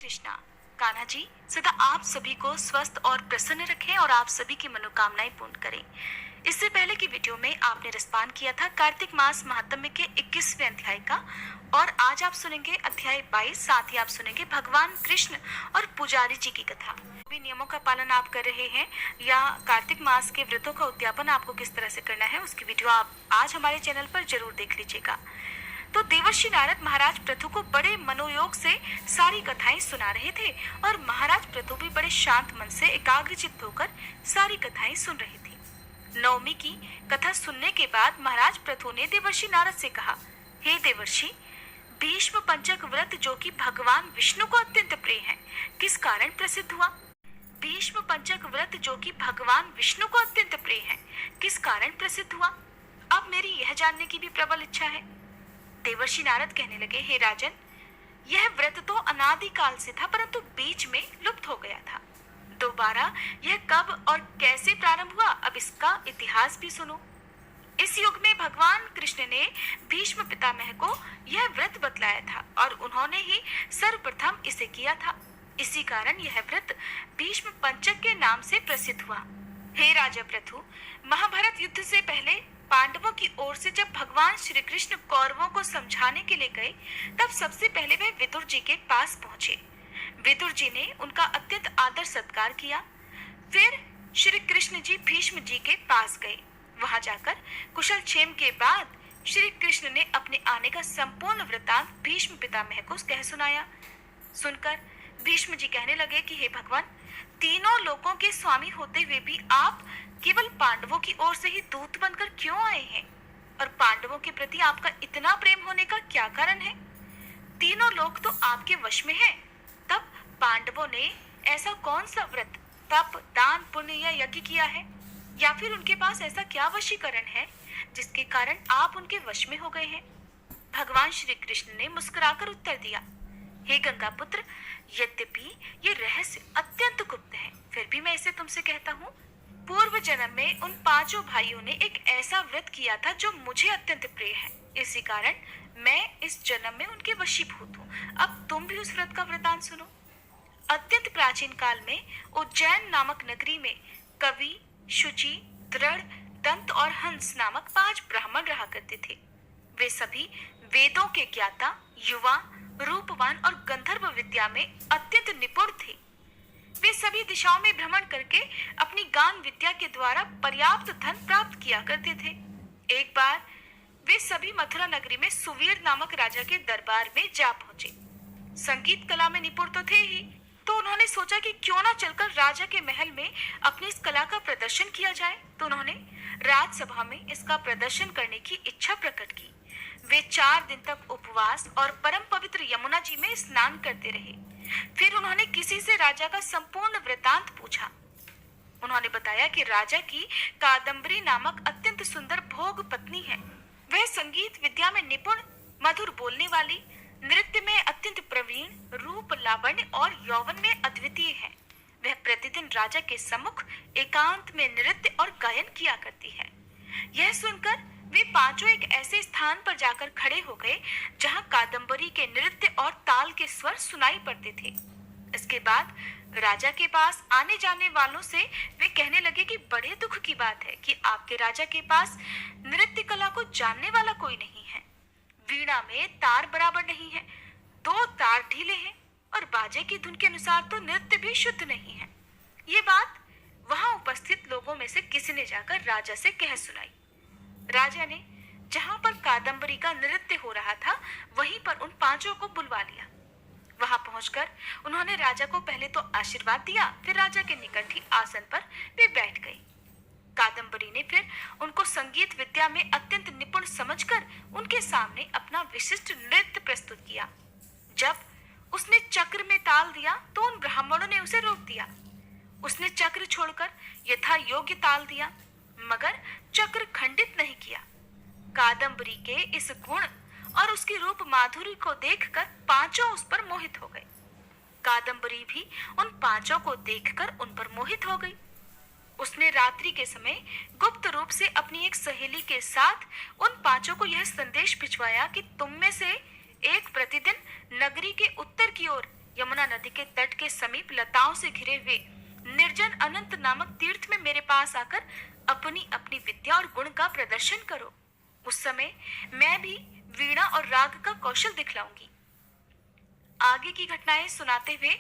कृष्णा। कान्हा जी सदा आप सभी को स्वस्थ और प्रसन्न रखें और आप सभी की मनोकामनाएं पूर्ण करें। इससे पहले की वीडियो में आपने रिस्पॉन्ड किया था कार्तिक मास महात्म्य के 21वें अध्याय का, और आज आप सुनेंगे अध्याय 22। साथ ही आप सुनेंगे भगवान कृष्ण और पुजारी जी की कथा। भी नियमों का पालन आप कर रहे हैं या कार्तिक मास के व्रतों का उद्यापन आपको किस तरह से करना है, उसकी वीडियो आप आज हमारे चैनल पर जरूर देख लीजिएगा। तो देवर्षि नारद महाराज पृथु को बड़े मनोयोग से सारी कथाएं सुना रहे थे और महाराज पृथु भी बड़े शांत मन से एकाग्रचित्त होकर सारी कथाएं सुन रही थी। नवमी की कथा सुनने के बाद महाराज पृथु ने देवर्षि नारद से कहा, हे देवर्षि, भीष्म पंचक व्रत जो कि भगवान विष्णु को अत्यंत प्रिय है, किस कारण प्रसिद्ध हुआ? भीष्म पंचक व्रत जो कि भगवान विष्णु को अत्यंत प्रिय है, किस कारण प्रसिद्ध हुआ? अब मेरी यह जानने की भी प्रबल इच्छा है। देवर्षि नारद कहने लगे, हे राजन, यह व्रत तो अनादिकाल से था, परंतु बीच में लुप्त हो गया था। दोबारा यह कब और कैसे प्रारंभ हुआ, अब इसका इतिहास भी सुनो। इस युग में भगवान कृष्ण ने भीष्म पितामह को यह व्रत बतलाया था और उन्होंने ही सर्वप्रथम इसे किया था। इसी कारण यह व्रत भीष्म पंचक के नाम से प्रसिद्ध हुआ। हे राजा पृथु, महाभारत युद्ध से पहले पांडवों की ओर से जब भगवान श्री कृष्ण कौरवों को समझाने के लिए गए, तब सबसे पहले वे विदुर जी के पास पहुंचे। विदुर जी ने उनका अत्यंत आदर सत्कार किया। फिर श्री कृष्ण जी भीष्म जी के पास गए। वहां जाकर कुशल क्षेम के बाद श्री कृष्ण ने अपने आने का संपूर्ण वृतांत भीष्म पितामह को कह सुनाया। सुनकर भीष्म जी कहने लगे कि हे भगवान, तीनों लोकों के स्वामी होते हुए भी आप केवल पांडवों की ओर से ही दूत बनकर क्यों आए हैं, और पांडवों के प्रति आपका इतना प्रेम होने का क्या कारण है? तीनों लोक तो आपके वश में हैं। तब पांडवों ने ऐसा कौन सा व्रत, तप, दान, पुण्य या यज्ञ किया है, या फिर उनके पास ऐसा क्या वशीकरण है जिसके कारण आप उनके वश में हो गए हैं? भगवान श्री कृष्ण ने मुस्कुराकर उत्तर दिया, हे गंगा पुत्र, यद्यपि ये रहस्य अत्यंत गुप्त है, फिर भी मैं इसे तुमसे कहता हूँ। पूर्व जन्म में उन पांचों भाइयों ने एक ऐसा व्रत किया था जो मुझे अत्यंत प्रिय है, इसी कारण मैं इस जन्म में उनके वशीभूत हूँ। अब तुम भी उस व्रत का वृतांत सुनो। अत्यंत प्राचीन काल में उज्जैन नामक नगरी में कवि, शुचि, दृढ़, दंत और हंस नामक 5 ब्राह्मण रहा करते थे। वे सभी वेदों के ज्ञाता, युवा, रूपवान और गंधर्व विद्या में अत्यंत निपुण थे। वे सभी दिशाओं में भ्रमण करके अपनी गान विद्या के द्वारा पर्याप्त धन प्राप्त किया करते थे। एक बार वे सभी मथुरा नगरी में सुवीर नामक राजा के दरबार में जा पहुंचे। संगीत कला में निपुण तो थे ही, तो उन्होंने सोचा कि क्यों ना चलकर राजा के महल में अपनी इस कला का प्रदर्शन किया जाए। तो उन्होंने राजसभा में इसका प्रदर्शन करने की इच्छा प्रकट की। वे 4 दिन तक उपवास और परम पवित्र यमुना जी में स्नान करते रहे। फिर उन्होंने किसी से राजा का संपूर्ण वृतांत पूछा। उन्होंने बताया कि राजा की कादम्बरी नामक अत्यंत सुंदर भोग पत्नी है। वह संगीत विद्या में निपुण, मधुर बोलने वाली, नृत्य में अत्यंत प्रवीण, रूप, लावण्य और यौवन में अद्वितीय है। वह प्रतिदिन राजा के सम्मुख एकांत में नृत्य और गायन किया करती है। यह सुनकर वे पांचों एक ऐसे स्थान पर जाकर खड़े हो गए जहां कादम्बरी के नृत्य और ताल के स्वर सुनाई पड़ते थे। इसके बाद राजा के पास आने जाने वालों से वे कहने लगे कि बड़े दुख की बात है कि आपके राजा के पास नृत्य कला को जानने वाला कोई नहीं है। वीणा में तार बराबर नहीं है, 2 तार ढीले हैं, और बाजे की धुन के अनुसार तो नृत्य भी शुद्ध नहीं है। ये बात वहां उपस्थित लोगों में से किसी ने जाकर राजा से कह सुनाई। राजा ने जहां पर कादम्बरी का नृत्य हो रहा था, वहीं पर उन पांचों को बुलवा लिया। वहां पहुंचकर उन्होंने राजा को पहले तो आशीर्वाद दिया, फिर राजा के निकट ही आसन पर वे बैठ गए। कादम्बरी ने फिर उनको संगीत विद्या में अत्यंत निपुण समझकर उनके सामने अपना विशिष्ट नृत्य प्रस्तुत किया। जब उसने चक्र में ताल दिया तो उन ब्राह्मणों ने उसे रोक दिया। उसने चक्र छोड़कर यथा योग्य ताल दिया, मगर चक्र खंडित नहीं किया। कादम्बरी के इस गुण और उसकी रूप माधुरी को देखकर पांचों उस पर मोहित हो गए। कादम्बरी भी उन पांचों को देखकर उन पर मोहित हो गई। उसने रात्रि के समय गुप्त रूप से अपनी एक सहेली के साथ उन पांचों को यह संदेश भिजवाया कि तुम में से एक प्रतिदिन नगरी के उत्तर की ओर यमुना नदी के तट के समीप लताओं से घिरे हुए निर्जन अनंत नामक तीर्थ में मेरे पास आकर अपनी अपनी विद्या और गुण का प्रदर्शन करो। उस समय मैं भी वीणा और राग का कौशल दिखलाऊंगी। आगे की घटनाएं सुनाते हुए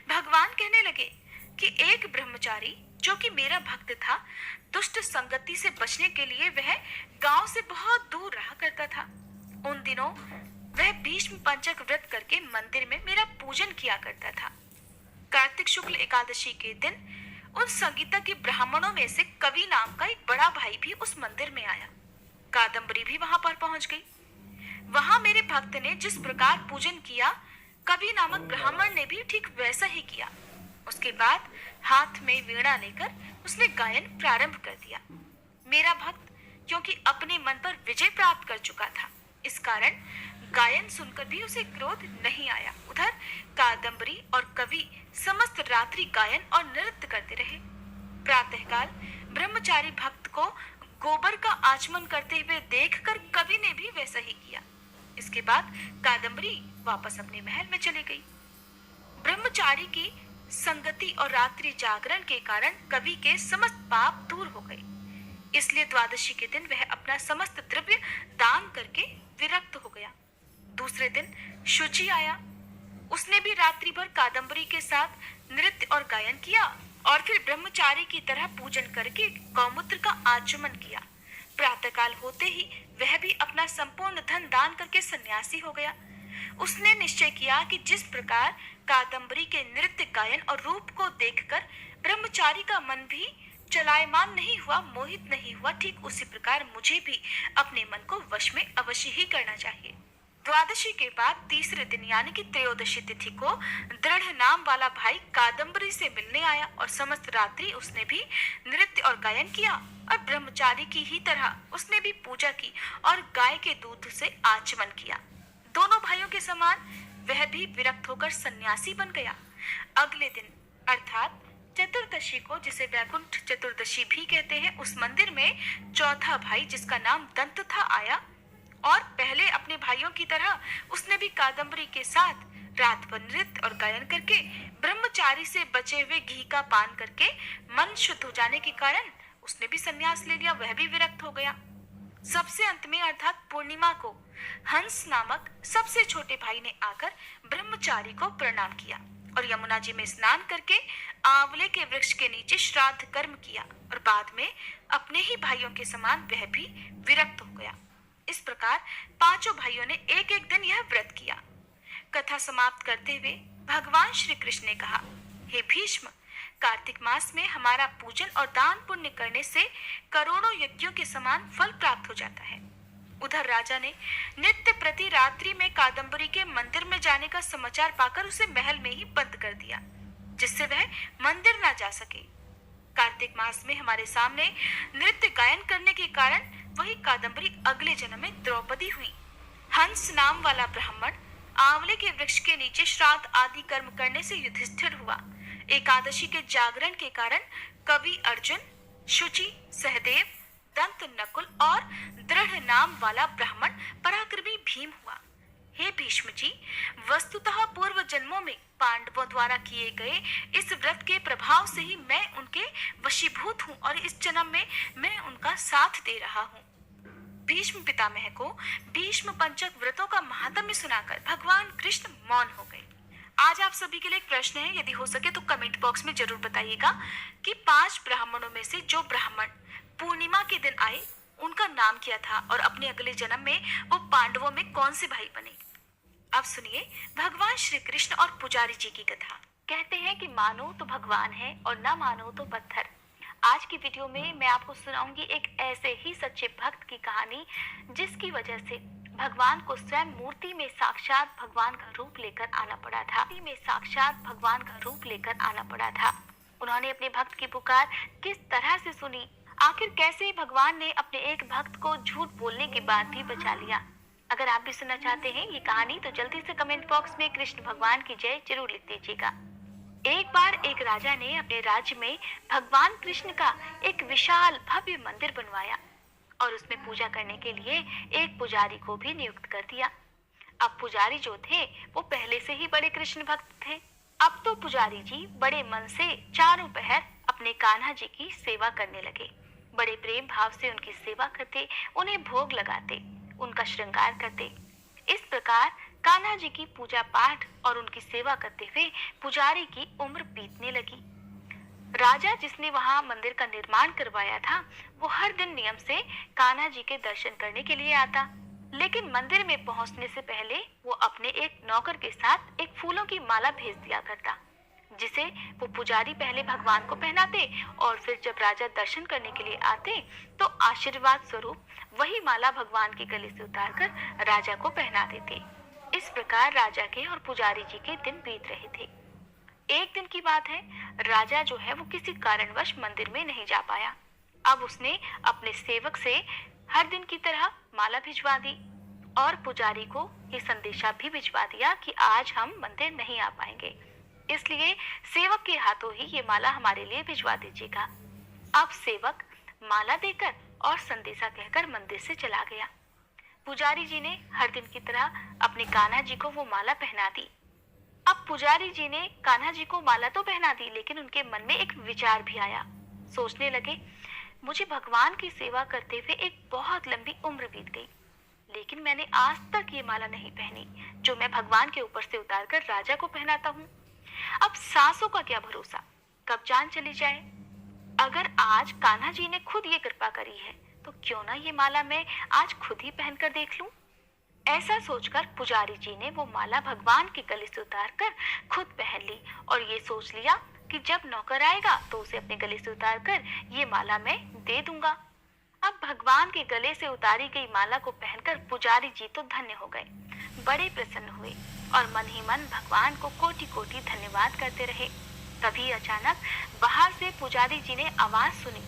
भगवान कहने लगे कि एक ब्रह्मचारी जो कि मेरा भक्त था, दुष्ट संगति से बचने के लिए वह गांव से बहुत दूर रहा करता था। उन दिनों वह भीष्म पंचक व्रत करके मंदिर में मेरा पूजन किया करता था। कार्तिक शुक्ल एकादशी के दिन उन संगीता के ब्राह्मणों में से कवि नाम का एक बड़ा भाई भी उस मंदिर में आया। कादम्बरी भी वहां पर पहुंच गई। वहां मेरे भक्त ने जिस प्रकार पूजन किया, कवि नामक ब्राह्मण ने भी ठीक वैसा ही किया। उसके बाद हाथ में वीणा लेकर उसने गायन प्रारंभ कर दिया। मेरा भक्त क्योंकि अपने मन पर विजय प्राप्त कर चुका था, इस कारण गायन सुनकर भी उसे क्रोध नहीं आया। उधर कादम्बरी और कवि समस्त रात्रि गायन और नृत्य करते रहे। प्रातःकाल ब्रह्मचारी भक्त को गोबर का आचमन करते हुए देखकर कवि ने भी वैसा ही किया। इसके बाद कादम्बरी वापस अपने महल में चली गई। ब्रह्मचारी की संगति और रात्रि जागरण के कारण कवि के समस्त पाप दूर हो गए। इसलिए द्वादशी के दिन वह अपना समस्त द्रव्य दान करके विरक्त हो गया। दूसरे दिन शुचि आया। उसने भी रात्रि भर कादम्बरी के साथ नृत्य और गायन किया और फिर ब्रह्मचारी की तरह पूजन करके गौमूत्र का आचमन किया। प्रातःकाल होते ही वह भी अपना संपूर्ण धन दान करके सन्यासी हो गया। उसने निश्चय किया कि जिस प्रकार कादम्बरी के नृत्य गायन और रूप को देखकर ब्रह्मचारी का मन भी चलायमान नहीं हुआ, मोहित नहीं हुआ, ठीक उसी प्रकार मुझे भी अपने मन को वश में अवश्य ही करना चाहिए। द्वादशी के बाद तीसरे दिन यानी कि त्रयोदशी तिथि को दृढ़ नाम वाला भाई कादम्बरी से मिलने आया और समस्त रात्रि उसने भी नृत्य और गायन किया और ब्रह्मचारी की ही तरह उसने भी पूजा की और गाय के दूध से आचमन किया। दोनों भाइयों के समान वह भी विरक्त होकर सन्यासी बन गया। अगले दिन अर्थात चतुर्दशी को, जिसे वैकुंठ चतुर्दशी भी कहते हैं, उस मंदिर में चौथा भाई जिसका नाम दंत था आया और पहले अपने भाइयों की तरह उसने भी कादम्बरी के साथ रात भर नृत्य और गायन करके ब्रह्मचारी से बचे हुए घी का पान करके मन शुद्ध हो जाने के कारण उसने भी संन्यास ले लिया। वह भी विरक्त हो गया। सबसे अंत में अर्थात पूर्णिमा को हंस नामक सबसे छोटे भाई ने आकर ब्रह्मचारी को प्रणाम किया और यमुना जी में स्नान करके आंवले के वृक्ष के नीचे श्राद्ध कर्म किया और बाद में अपने ही भाइयों के समान वह भी विरक्त हो गया। इस प्रकार पांचों भाइयों ने एक एक दिन यह व्रत किया। कथा समाप्त करते हुए भगवान श्री कृष्ण ने कहा, हे भीष्म, कार्तिक मास में हमारा पूजन और दान पुण्य करने से करोड़ों यज्ञों के समान फल प्राप्त हो जाता है। उधर राजा ने नित्य प्रति रात्रि में कादम्बरी के मंदिर में जाने का समाचार पाकर उसे महल में ही बंद कर दिया, जिससे वह मंदिर ना जा सके। कार्तिक मास में हमारे सामने नृत्य गायन करने के कारण वही कादम्बरी अगले जन्म में द्रौपदी हुई। हंस नाम वाला ब्राह्मण आंवले के वृक्ष के नीचे श्राद्ध आदि कर्म करने से युधिष्ठिर हुआ। एकादशी के जागरण के कारण कवि अर्जुन, शुचि, सहदेव, दंत नकुल और दृढ़ नाम वाला ब्राह्मण पराक्रमी भीम हुआ। हे भीष्म जी, वस्तुतः पूर्व जन्मों में पांडवों द्वारा किए गए इस व्रत के प्रभाव से ही मैं उनके वशीभूत हूँ और इस जन्म में मैं उनका साथ दे रहा हूँ। भीष्म पितामह को भीष्म पंचक व्रतों का महात्म्य सुनाकर भगवान कृष्ण मौन हो गए। आज आप सभी के लिए एक प्रश्न है, यदि हो सके तो कमेंट बॉक्स में जरूर बताइएगा कि 5 ब्राह्मणों में से जो ब्राह्मण पूर्णिमा के दिन आए उनका नाम क्या था और अपने अगले जन्म में वो पांडवों में कौन से भाई बने। अब सुनिए भगवान श्री कृष्ण और पुजारी जी की कथा। कहते हैं कि मानो तो भगवान है और ना मानो तो पत्थर। आज की वीडियो में मैं आपको सुनाऊंगी एक ऐसे ही सच्चे भक्त की कहानी, जिसकी वजह से भगवान को स्वयं मूर्ति में साक्षात भगवान का रूप लेकर आना पड़ा था। उन्होंने अपने भक्त की पुकार किस तरह से सुनी, आखिर कैसे भगवान ने अपने एक भक्त को झूठ बोलने के बाद भी बचा लिया। अगर आप भी सुनना चाहते हैं ये कहानी तो जल्दी से कमेंट बॉक्स में कृष्ण भगवान की जय जरूर लिख दीजिएगा। एक बार एक राजा ने अपने राज्य में भगवान कृष्ण का एक विशाल भव्य मंदिर बनवाया और उसमें पूजा करने के लिए एक पुजारी को भी नियुक्त कर दिया। अब पुजारी जो थे वो पहले से ही बड़े कृष्ण भक्त थे। अब तो पुजारी जी बड़े मन से चारों पहर अपने कान्हा जी की सेवा करने लगे। बड़े प्रेम भाव से उनकी सेवा करते, उन्हें भोग लगाते, उनका श्रृंगार करते। इस प्रकार कान्हा जी की पूजा पाठ और उनकी सेवा करते हुए पुजारी की उम्र बीतने लगी। राजा जिसने वहां मंदिर का निर्माण करवाया था, वो हर दिन नियम से कान्हा जी के दर्शन करने के लिए आता, लेकिन मंदिर में पहुंचने से पहले वो अपने एक नौकर के साथ एक फूलों की माला भेज दिया करता, जिसे वो पुजारी पहले भगवान को पहनाते और फिर जब राजा दर्शन करने के लिए आते तो आशीर्वाद स्वरूप वही माला भगवान के गले से उतारकर राजा को पहना देते। इस प्रकार राजा के और पुजारी जी के दिन बीत रहे थे। एक दिन की बात है, राजा जो है वो किसी कारणवश मंदिर में नहीं जा पाया। अब उसने अपने सेवक से हर दिन की तरह माला भिजवा दी और पुजारी को ये संदेशा भी भिजवा दिया कि आज हम मंदिर नहीं आ पाएंगे, इसलिए सेवक के हाथों ही ये माला हमारे लिए भिजवा दीजिएगा। अब सेवक माला देकर और संदेशा कहकर मंदिर से चला गया। पुजारी जी ने हर दिन की तरह अपने कान्हा जी को वो माला पहना दी। अब पुजारी जी ने कान्हा जी को माला तो पहना दी, लेकिन उनके मन में एक विचार भी आया। सोचने लगे, मुझे भगवान की सेवा करते हुए एक बहुत लंबी उम्र बीत गई, लेकिन मैंने आज तक ये माला नहीं पहनी जो मैं भगवान के ऊपर से उतारकर राजा को पहनाता हूँ। अब सांसों का क्या भरोसा, कब जान चली जाए। अगर आज कान्हा जी ने खुद ये कृपा करी है तो क्यों ना ये माला मैं आज खुद ही पहनकर देख लूं। ऐसा सोचकर पुजारी जी ने वो माला भगवान के गले से उतारकर खुद पहन ली और ये सोच लिया कि जब नौकर आएगा तो उसे अपने गले से उतारकर ये माला मैं दे दूंगा। अब भगवान के गले से उतारी गई माला को पहनकर पुजारी जी तो धन्य हो गए, बड़े प्रसन्न हुए और मन ही मन भगवान को कोटि कोटि धन्यवाद करते रहे। तभी अचानक बाहर से पुजारी जी ने आवाज सुनी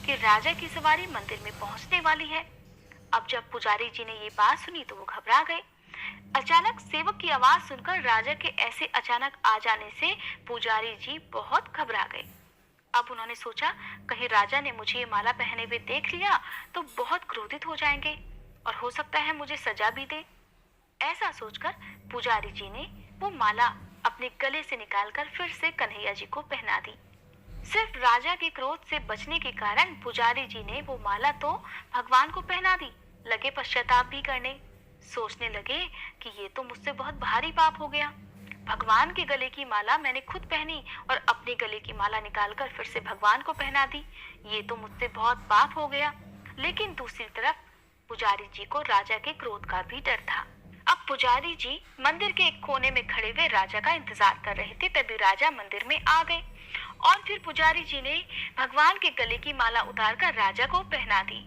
कि राजा की सवारी मंदिर में पहुंचने वाली है। अब जब पुजारी जी ने ये बात सुनी तो वो घबरा गए। अचानक सेवक की आवाज सुनकर राजा के ऐसे अचानक आ जाने से पुजारी जी बहुत घबरा गए। अब उन्होंने सोचा, कहीं राजा ने मुझे ये माला पहने हुए देख लिया तो बहुत क्रोधित हो जाएंगे और हो सकता है मुझे सजा भी दे। ऐसा सोचकर पुजारी जी ने वो माला अपने गले से निकालकर फिर से कन्हैया जी को पहना दी। सिर्फ राजा के क्रोध से बचने के कारण पुजारी जी ने वो माला तो भगवान को पहना दी, लगे पश्चाताप भी करने। सोचने लगे कि ये तो मुझसे बहुत भारी पाप हो गया। भगवान के गले की माला मैंने खुद पहनी और अपने गले की माला निकालकर फिर से भगवान को पहना दी, ये तो मुझसे बहुत पाप हो गया। लेकिन दूसरी तरफ पुजारी जी को राजा के क्रोध का भी डर था। अब पुजारी जी मंदिर के एक कोने में खड़े हुए राजा का इंतजार कर रहे थे। तभी राजा मंदिर में आ गए और फिर पुजारी जी ने भगवान के गले की माला उतारकर राजा को पहना दी।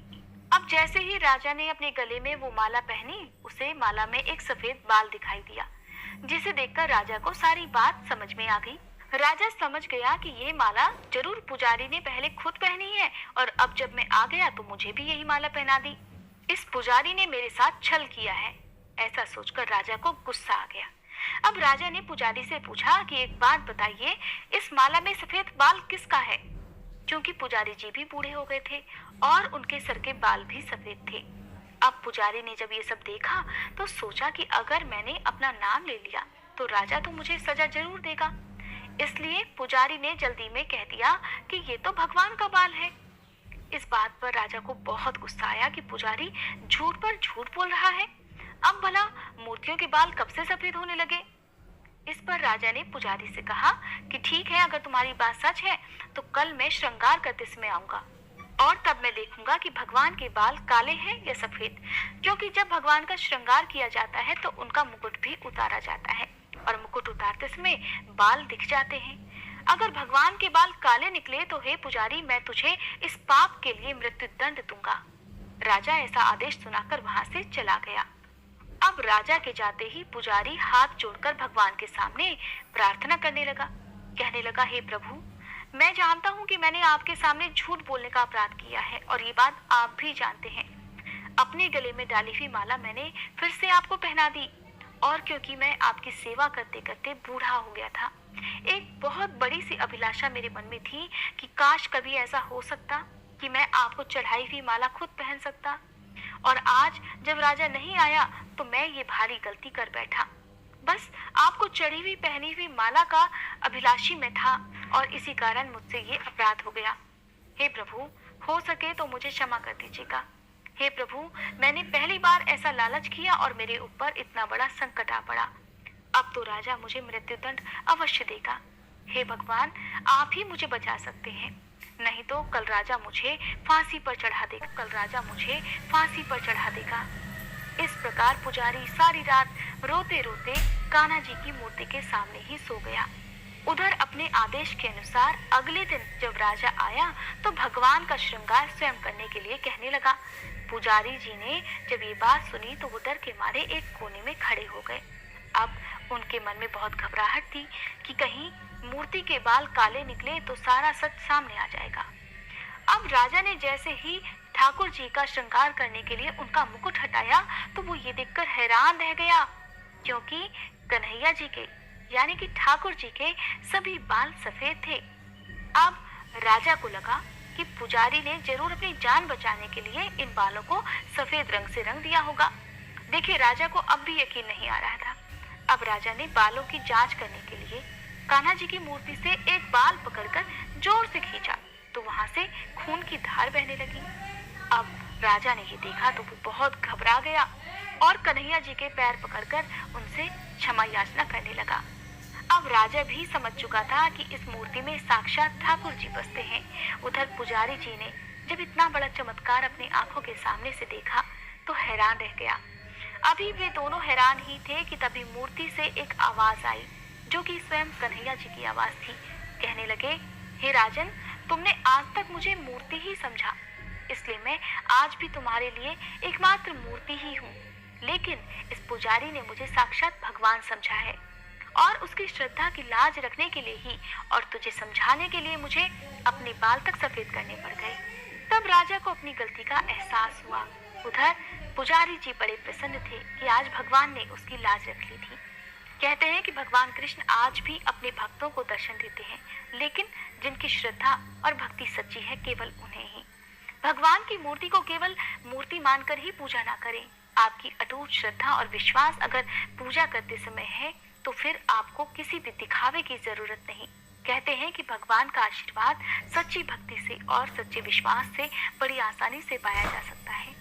अब जैसे ही राजा ने अपने गले में वो माला पहनी, उसे माला में एक सफेद बाल दिखाई दिया, जिसे देखकर राजा को सारी बात समझ में आ गई। राजा समझ गया कि ये माला जरूर पुजारी ने पहले खुद पहनी है और अब जब मैं आ गया तो मुझे भी यही माला पहना दी। इस पुजारी ने मेरे साथ छल किया है। ऐसा सोचकर राजा को गुस्सा आ गया। अब राजा ने पुजारी से पूछा कि एक बात बताइए, इस माला में सफेद बाल किसका है? क्योंकि पुजारी जी भी बूढ़े हो गए थे और उनके सर के बाल भी सफेद थे। अब पुजारी ने जब ये सब देखा तो सोचा कि अगर मैंने अपना नाम ले लिया तो राजा तो मुझे सजा जरूर देगा। इसलिए पुजारी ने जल्दी में कह दिया कि ये तो भगवान का बाल है। इस बात पर राजा को बहुत गुस्सा आया कि पुजारी झूठ पर झूठ बोल रहा है। अब भला मूर्तियों के बाल कब से सफेद होने लगे? इस पर राजा ने पुजारी से कहा कि ठीक है, अगर तुम्हारी बात सच है तो कल मैं श्रृंगार करते समय आऊंगा और तब मैं देखूंगा कि भगवान के बाल काले हैं या सफेद, क्योंकि जब भगवान का श्रृंगार किया जाता है तो उनका मुकुट भी उतारा जाता है और मुकुट उतारते समय बाल दिख जाते हैं। अगर भगवान के बाल काले निकले तो हे पुजारी, मैं तुझे इस पाप के लिए मृत्यु दंड दूंगा। राजा ऐसा आदेश सुनाकर वहां से चला गया। अब राजा के जाते ही पुजारी हाथ जोड़कर भगवान के सामने प्रार्थना करने लगा। कहने लगा, हे प्रभु, मैं जानता हूँ कि मैंने आपके सामने झूठ बोलने का अपराध किया है और ये बात आप भी जानते हैं। अपने गले में डाली हुई माला मैंने फिर से आपको पहना दी और क्योंकि मैं आपकी सेवा करते करते बूढ़ा हो गया था, एक बहुत बड़ी सी अभिलाषा मेरे मन में थी कि काश कभी ऐसा हो सकता कि मैं आपको चढ़ाई हुई माला खुद पहन सकता और आज जब राजा नहीं आया तो मैं ये भारी गलती कर बैठा। बस आपको चढ़ी हुई पहनी हुई माला का अभिलाषी मैं था और इसी कारण मुझसे ये अपराध हो गया। हे प्रभु, हो सके तो मुझे क्षमा कर दीजिएगा। हे प्रभु, मैंने पहली बार ऐसा लालच किया और मेरे ऊपर इतना बड़ा संकट आ पड़ा। अब तो राजा मुझे मृत्युदंड अवश्य देगा। हे भगवान, आप ही मुझे बचा सकते हैं, नहीं तो कल राजा मुझे फांसी पर चढ़ा देगा। इस प्रकार पुजारी सारी रात रोते रोते कान्हा जी की मूर्ति के सामने ही सो गया। उधर अपने आदेश के अनुसार अगले दिन जब राजा आया तो भगवान का श्रृंगार स्वयं करने के लिए कहने लगा। पुजारी जी ने जब ये बात सुनी तो वो डर के मारे एक कोने में खड़े हो गए। अब उनके मन में बहुत घबराहट थी कि कहीं मूर्ति के बाल काले निकले तो सारा सच सामने आ जाएगा। अब राजा ने जैसे ही ठाकुर जी का श्रृंगार करने के लिए उनका मुकुट हटाया तो वो ये देखकर हैरान रह गया, क्योंकि कन्हैया जी के यानी कि ठाकुर जी के सभी बाल सफेद थे। अब राजा को लगा कि पुजारी ने जरूर अपनी जान बचाने के लिए इन बालों को सफेद रंग से रंग दिया होगा। देखिए, राजा को अब भी यकीन नहीं आ रहा था। अब राजा ने बालों की जांच करने के लिए कान्हा जी की मूर्ति से एक बाल पकड़कर जोर से खींचा तो वहां से खून की धार बहने लगी। अब राजा ने ये देखा तो वो बहुत घबरा गया और कन्हैया जी के पैर पकड़कर उनसे क्षमा याचना करने लगा। अब राजा भी समझ चुका था कि इस मूर्ति में साक्षात ठाकुर जी बसते हैं। उधर पुजारी जी ने जब इतना बड़ा चमत्कार अपनी आंखों के सामने से देखा तो हैरान रह गया। अभी वे दोनों हैरान ही थे कि तभी मूर्ति से एक आवाज आई जो कि स्वयं कन्हैया जी की आवाज थी। कहने लगे, हे राजन, तुमने आज तक मुझे मूर्ति ही समझा, इसलिए मैं आज भी तुम्हारे लिए एकमात्र मूर्ति ही हूँ। लेकिन इस पुजारी ने मुझे साक्षात भगवान समझा है और उसकी श्रद्धा की लाज रखने के लिए ही और तुझे समझाने के लिए मुझे अपने बाल तक सफेद करने पड़ गए। तब राजा को अपनी गलती का एहसास हुआ। उधर पुजारी जी बड़े प्रसन्न थे कि आज भगवान ने उसकी लाज रख ली थी। कहते हैं कि भगवान कृष्ण आज भी अपने भक्तों को दर्शन देते हैं, लेकिन जिनकी श्रद्धा और भक्ति सच्ची है केवल उन्हें ही। भगवान की मूर्ति को केवल मूर्ति मानकर ही पूजा ना करें। आपकी अटूट श्रद्धा और विश्वास अगर पूजा करते समय है तो फिर आपको किसी भी दिखावे की जरूरत नहीं। कहते हैं कि भगवान का आशीर्वाद सच्ची भक्ति से और सच्चे विश्वास से बड़ी आसानी से पाया जा सकता है।